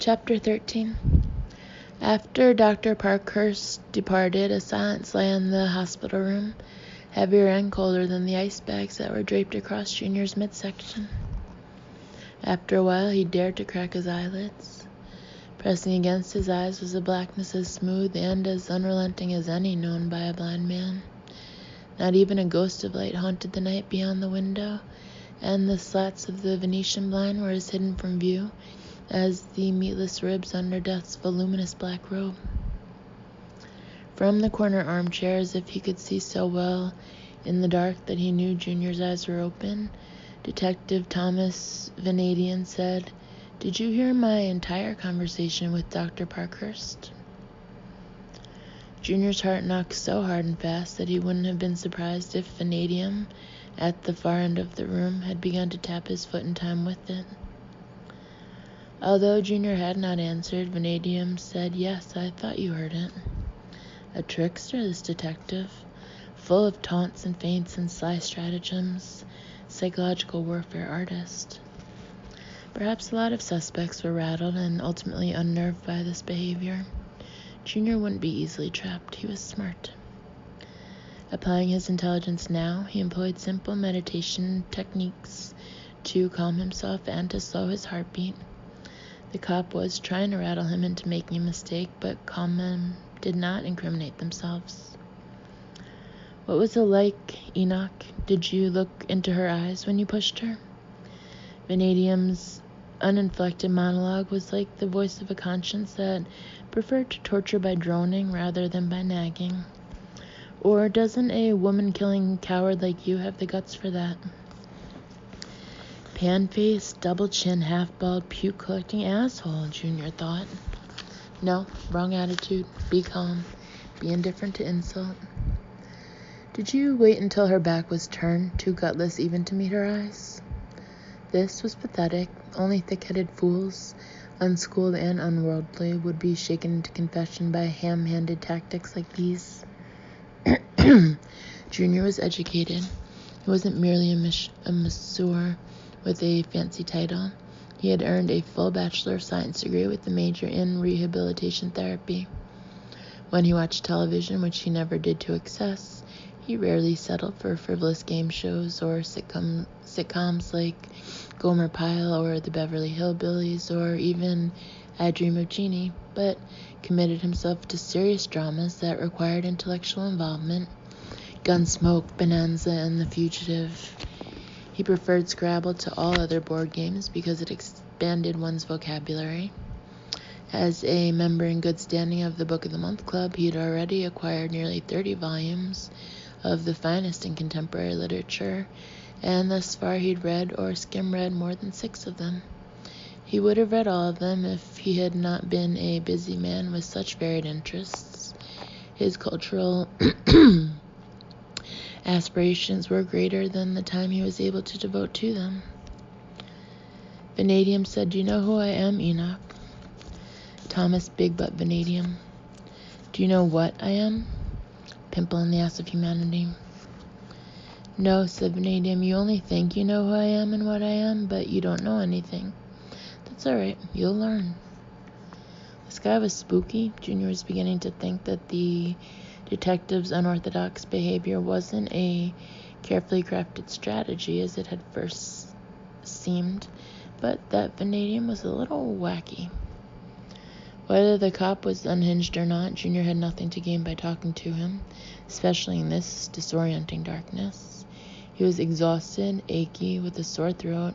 Chapter 13. After Dr. Parkhurst departed, a silence lay in the hospital room, heavier and colder than the ice bags that were draped across Junior's midsection. After a while, he dared to crack his eyelids. Pressing against his eyes was a blackness as smooth and as unrelenting as any known by a blind man. Not even a ghost of light haunted the night beyond the window, and the slats of the Venetian blind were as hidden from view as the meatless ribs under Death's voluminous black robe. From the corner armchair, as if he could see so well in the dark that he knew Junior's eyes were open, Detective Thomas Vanadian said, "Did you hear my entire conversation with Dr. Parkhurst?" Junior's heart knocked so hard and fast that he wouldn't have been surprised if Vanadium, at the far end of the room, had begun to tap his foot in time with it. Although Junior had not answered, Vanadium said, "Yes, I thought you heard it." A trickster, this detective, full of taunts and feints and sly stratagems, psychological warfare artist. Perhaps a lot of suspects were rattled and ultimately unnerved by this behavior. Junior wouldn't be easily trapped. He was smart. Applying his intelligence now, he employed simple meditation techniques to calm himself and to slow his heartbeat. The cop was trying to rattle him into making a mistake, but calm men did not incriminate themselves. "What was it like, Enoch? Did you look into her eyes when you pushed her?" Vanadium's uninflected monologue was like the voice of a conscience that preferred to torture by droning rather than by nagging. Or doesn't a woman-killing coward like you have the guts for that? Pan-faced, double-chin, half-bald, puke-collecting asshole, Junior thought. No, wrong attitude. Be calm. Be indifferent to insult. "Did you wait until her back was turned, too gutless even to meet her eyes?" This was pathetic. Only thick-headed fools, unschooled and unworldly, would be shaken into confession by ham-handed tactics like these. Junior was educated. He wasn't merely a masseur with a fancy title. He had earned a full Bachelor of Science degree with a major in rehabilitation therapy. When he watched television, which he never did to excess, he rarely settled for frivolous game shows or sitcoms like Gomer Pyle or The Beverly Hillbillies or even I Dream of Jeannie, but committed himself to serious dramas that required intellectual involvement, Gunsmoke, Bonanza, and The Fugitive. He preferred Scrabble to all other board games because it expanded one's vocabulary. As a member in good standing of the Book of the Month Club, he had already acquired nearly 30 volumes of the finest in contemporary literature, and thus far he'd read or skim-read more than 6 of them. He would have read all of them if he had not been a busy man with such varied interests. His cultural aspirations were greater than the time he was able to devote to them. Vanadium said, "Do you know who I am, Enoch?" Thomas Big Butt Vanadium. "Do you know what I am?" Pimple in the ass of humanity. "No," said Vanadium, "you only think you know who I am and what I am, but you don't know anything. That's all right. You'll learn." This guy was spooky. Junior was beginning to think that the detective's unorthodox behavior wasn't a carefully crafted strategy as it had first seemed, but that Vanadium was a little wacky. Whether the cop was unhinged or not, Junior had nothing to gain by talking to him, especially in this disorienting darkness. He was exhausted, achy, with a sore throat,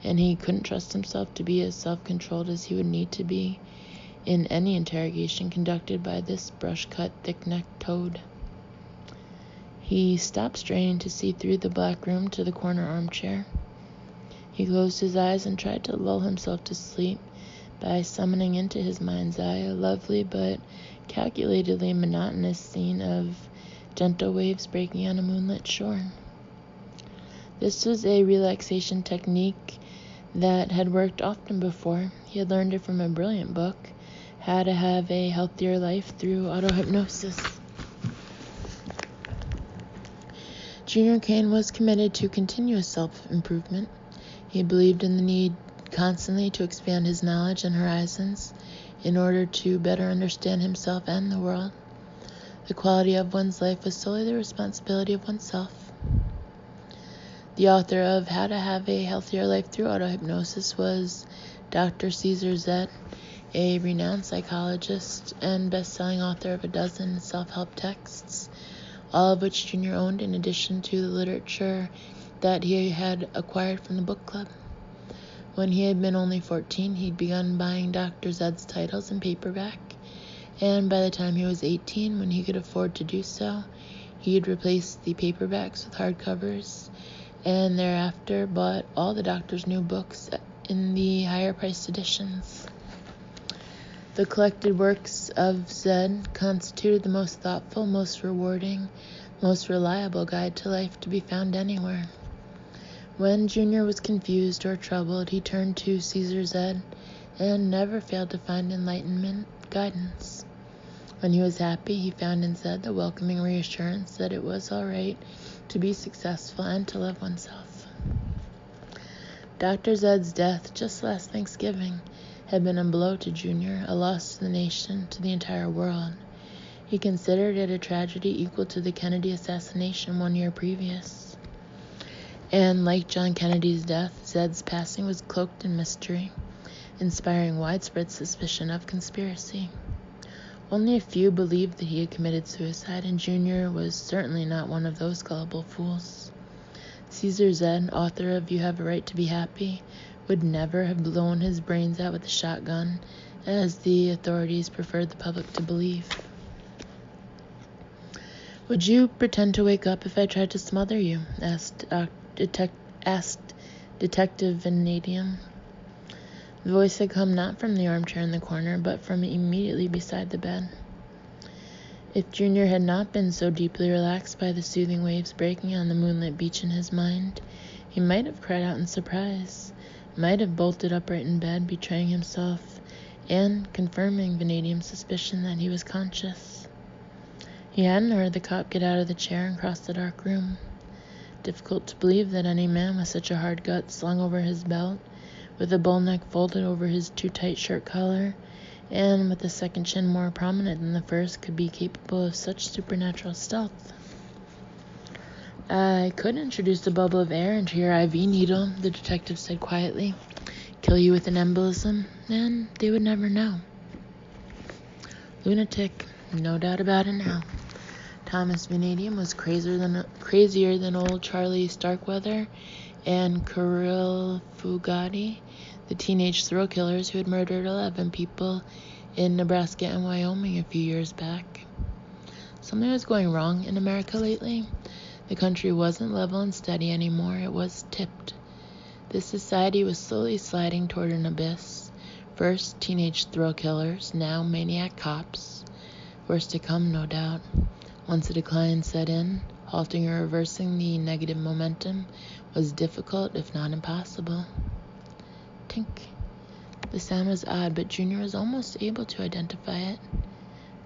and he couldn't trust himself to be as self-controlled as he would need to be in any interrogation conducted by this brush-cut, thick-necked toad. He stopped straining to see through the black room to the corner armchair. He closed his eyes and tried to lull himself to sleep by summoning into his mind's eye a lovely but calculatedly monotonous scene of gentle waves breaking on a moonlit shore. This was a relaxation technique that had worked often before. He had learned it from a brilliant book, How to Have a Healthier Life Through Auto-Hypnosis. Junior Cain was committed to continuous self-improvement. He believed in the need constantly to expand his knowledge and horizons in order to better understand himself and the world. The quality of one's life was solely the responsibility of oneself. The author of How to Have a Healthier Life Through Auto-Hypnosis was Dr. Cesar Zedd, a renowned psychologist and best-selling author of a dozen self-help texts, all of which Junior owned in addition to the literature that he had acquired from the book club. When he had been only 14, he'd begun buying Dr. Zedd's titles in paperback, and by the time he was 18, when he could afford to do so, he had replaced the paperbacks with hardcovers, and thereafter bought all the doctor's new books in the higher-priced editions. The collected works of Zedd constituted the most thoughtful, most rewarding, most reliable guide to life to be found anywhere. When Junior was confused or troubled, he turned to Cesar Zedd and never failed to find enlightenment guidance. When he was happy, he found in Zedd the welcoming reassurance that it was all right to be successful and to love oneself. Dr. Zedd's death just last Thanksgiving had been a blow to Junior, a loss to the nation, to the entire world. He considered it a tragedy equal to the Kennedy assassination 1 year previous. And like John Kennedy's death, Zedd's passing was cloaked in mystery, inspiring widespread suspicion of conspiracy. Only a few believed that he had committed suicide, and Junior was certainly not one of those gullible fools. Cesar Zedd, author of You Have a Right to Be Happy, would never have blown his brains out with a shotgun, as the authorities preferred the public to believe. "Would you pretend to wake up if I tried to smother you?" asked Detective Vanadium. The voice had come not from the armchair in the corner, but from immediately beside the bed. If Junior had not been so deeply relaxed by the soothing waves breaking on the moonlit beach in his mind, he might have cried out in surprise, might have bolted upright in bed, betraying himself and confirming Vanadium's suspicion that he was conscious. He hadn't heard the cop get out of the chair and cross the dark room. Difficult to believe that any man with such a hard gut slung over his belt, with a bull neck folded over his too-tight shirt collar, and with the second chin more prominent than the first, could be capable of such supernatural stealth. "I could introduce a bubble of air into your IV needle," the detective said quietly. "Kill you with an embolism, and they would never know." Lunatic, no doubt about it now. Thomas Vanadium was crazier than old Charlie Starkweather and Kirill Fugati, the teenage thrill killers who had murdered 11 people in Nebraska and Wyoming a few years back. Something was going wrong in America lately. The country wasn't level and steady anymore. It was tipped. This society was slowly sliding toward an abyss. First, teenage thrill killers, now maniac cops. Worse to come, no doubt. Once a decline set in, halting or reversing the negative momentum was difficult, if not impossible. Tink. The sound was odd, but Junior was almost able to identify it.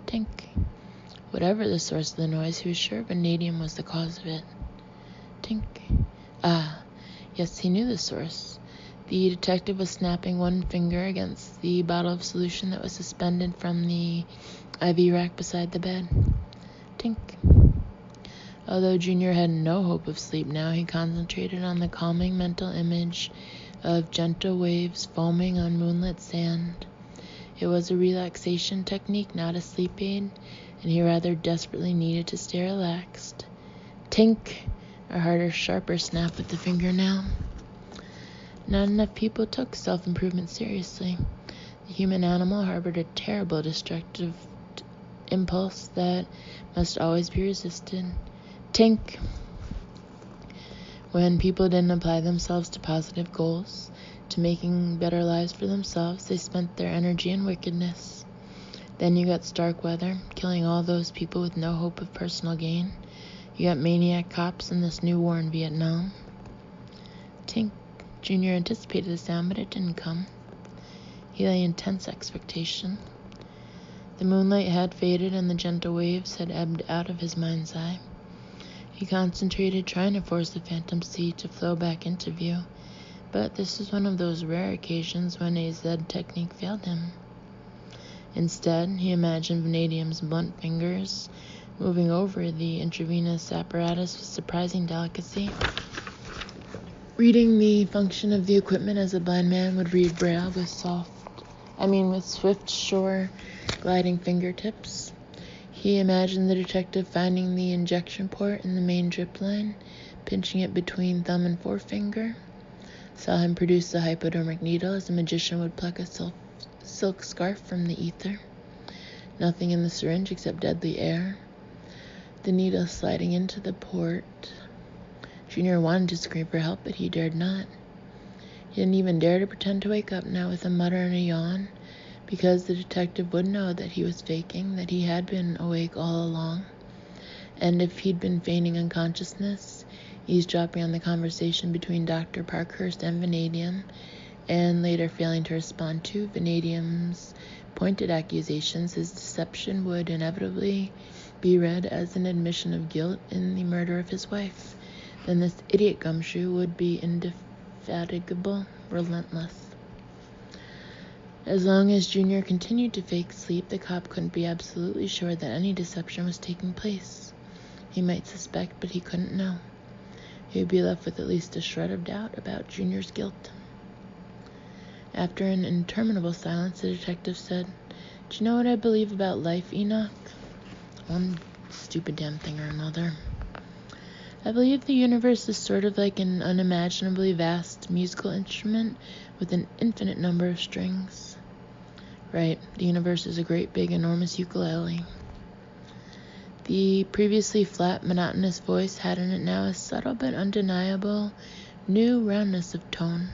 Tink. Whatever the source of the noise, he was sure vanadium was the cause of it. Tink. Ah, yes, he knew the source. The detective was snapping one finger against the bottle of solution that was suspended from the IV rack beside the bed. Tink. Although Junior had no hope of sleep now, he concentrated on the calming mental image of gentle waves foaming on moonlit sand. It was a relaxation technique, not a sleep aid, and he rather desperately needed to stay relaxed. Tink! A harder, sharper snap with the fingernail. Not enough people took self-improvement seriously. The human animal harbored a terrible destructive impulse that must always be resisted. Tink! When people didn't apply themselves to positive goals, to making better lives for themselves, they spent their energy in wickedness. Then you got Starkweather, killing all those people with no hope of personal gain. You got maniac cops in this new war in Vietnam. Tink. Junior anticipated the sound, but it didn't come. He lay in tense expectation. The moonlight had faded and the gentle waves had ebbed out of his mind's eye. He concentrated, trying to force the phantom sea to flow back into view, But this was one of those rare occasions when a Z technique failed him. Instead, he imagined Vanadium's blunt fingers moving over the intravenous apparatus with surprising delicacy, reading the function of the equipment as a blind man would read Braille with swift, sure, gliding fingertips. He imagined the detective finding the injection port in the main drip line, pinching it between thumb and forefinger. Saw him produce the hypodermic needle as a magician would pluck a silk scarf from the ether. Nothing in the syringe except deadly air. The needle sliding into the port. Junior wanted to scream for help, but he dared not. He didn't even dare to pretend to wake up now with a mutter and a yawn, because the detective would know that he was faking, that he had been awake all along. And if he'd been feigning unconsciousness, eavesdropping on the conversation between Dr. Parkhurst and Vanadium, and later failing to respond to Vanadium's pointed accusations, his deception would inevitably be read as an admission of guilt in the murder of his wife. Then this idiot Gumshoe would be indefatigable, relentless. As long as Junior continued to fake sleep, the cop couldn't be absolutely sure that any deception was taking place. He might suspect, but he couldn't know. He would be left with at least a shred of doubt about Junior's guilt. After an interminable silence, the detective said, "Do you know what I believe about life, Enoch?" "One stupid damn thing or another." "I believe the universe is sort of like an unimaginably vast musical instrument with an infinite number of strings." "Right, the universe is a great big enormous ukulele." The previously flat, monotonous voice had in it now a subtle but undeniable new roundness of tone.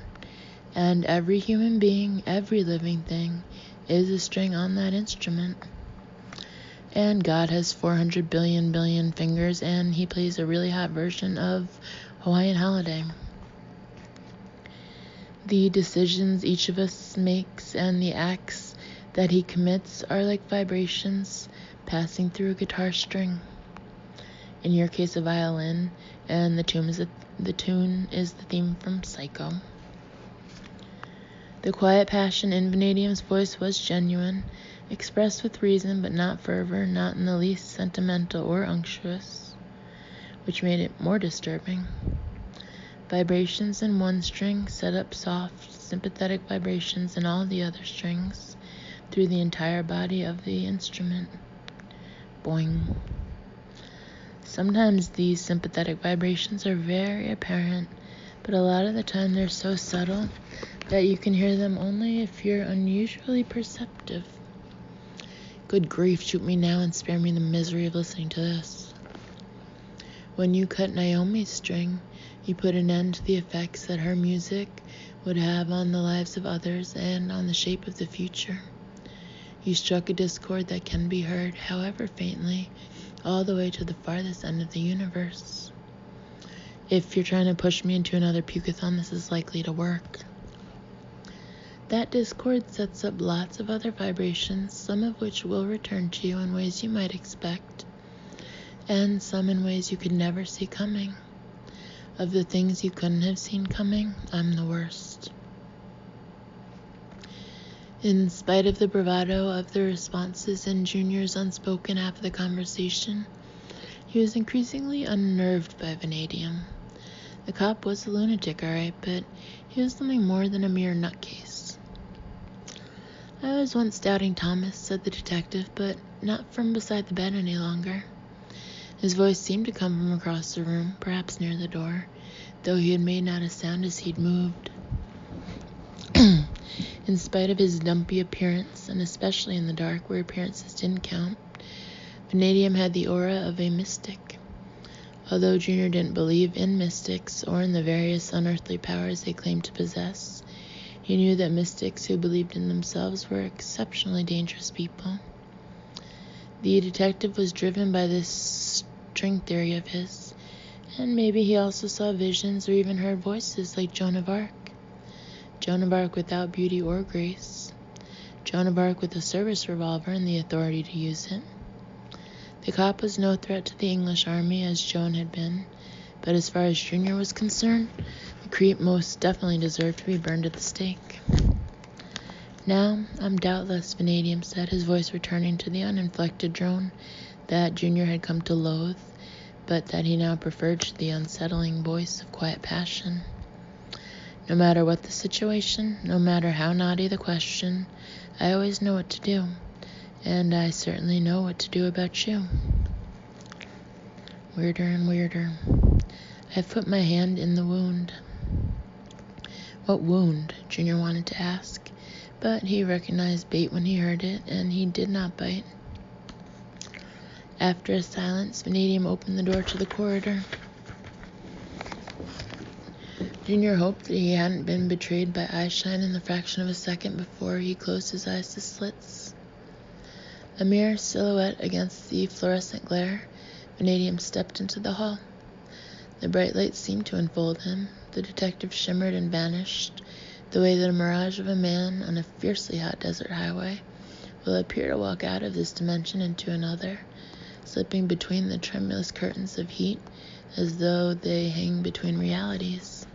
"And every human being, every living thing, is a string on that instrument. And God has 400 billion fingers, and he plays a really hot version of Hawaiian Holiday. The decisions each of us makes and the acts that he commits are like vibrations passing through a guitar string. In your case, a violin, and the tune is the theme from Psycho." The quiet passion in Vanadium's voice was genuine, expressed with reason, but not fervor, not in the least sentimental or unctuous, which made it more disturbing. Vibrations in one string set up soft, sympathetic vibrations in all the other strings, through the entire body of the instrument. Boing. Sometimes these sympathetic vibrations are very apparent, but a lot of the time they're so subtle that you can hear them only if you're unusually perceptive. Good grief, shoot me now and spare me the misery of listening to this. When you cut Naomi's string, you put an end to the effects that her music would have on the lives of others and on the shape of the future. You struck a discord that can be heard, however faintly, all the way to the farthest end of the universe. If you're trying to push me into another puke-a-thon, this is likely to work. That discord sets up lots of other vibrations, some of which will return to you in ways you might expect, and some in ways you could never see coming. Of the things you couldn't have seen coming, I'm the worst. In spite of the bravado of the responses in Junior's unspoken half of the conversation, he was increasingly unnerved by Vanadium. The cop was a lunatic, all right, but he was something more than a mere nutcase. "I was once doubting Thomas," said the detective, but not from beside the bed any longer. His voice seemed to come from across the room, perhaps near the door, though he had made not a sound as he'd moved. In spite of his dumpy appearance, and especially in the dark where appearances didn't count, Vanadium had the aura of a mystic. Although Junior didn't believe in mystics or in the various unearthly powers they claimed to possess, he knew that mystics who believed in themselves were exceptionally dangerous people. The detective was driven by this string theory of his, and maybe he also saw visions or even heard voices like Joan of Arc. Joan of Arc without beauty or grace. Joan of Arc with a service revolver and the authority to use it. The cop was no threat to the English army as Joan had been, but as far as Junior was concerned, The creep most definitely deserved to be burned at the stake. Now, I'm doubtless, Vanadium said, his voice returning to the uninflected drone that Junior had come to loathe, but that he now preferred to the unsettling voice of quiet passion. No matter what the situation, no matter how naughty the question, I always know what to do, and I certainly know what to do about you. Weirder and weirder. I've put my hand in the wound. What wound? Junior wanted to ask, but he recognized bait when he heard it, and he did not bite. After a silence, Vanadium opened the door to the corridor. Junior hoped that he hadn't been betrayed by eyeshine in the fraction of a second before he closed his eyes to slits. A mere silhouette against the fluorescent glare, Vanadium stepped into the hall. The bright light seemed to enfold him. The detective shimmered and vanished, the way that a mirage of a man on a fiercely hot desert highway will appear to walk out of this dimension into another, slipping between the tremulous curtains of heat as though they hang between realities.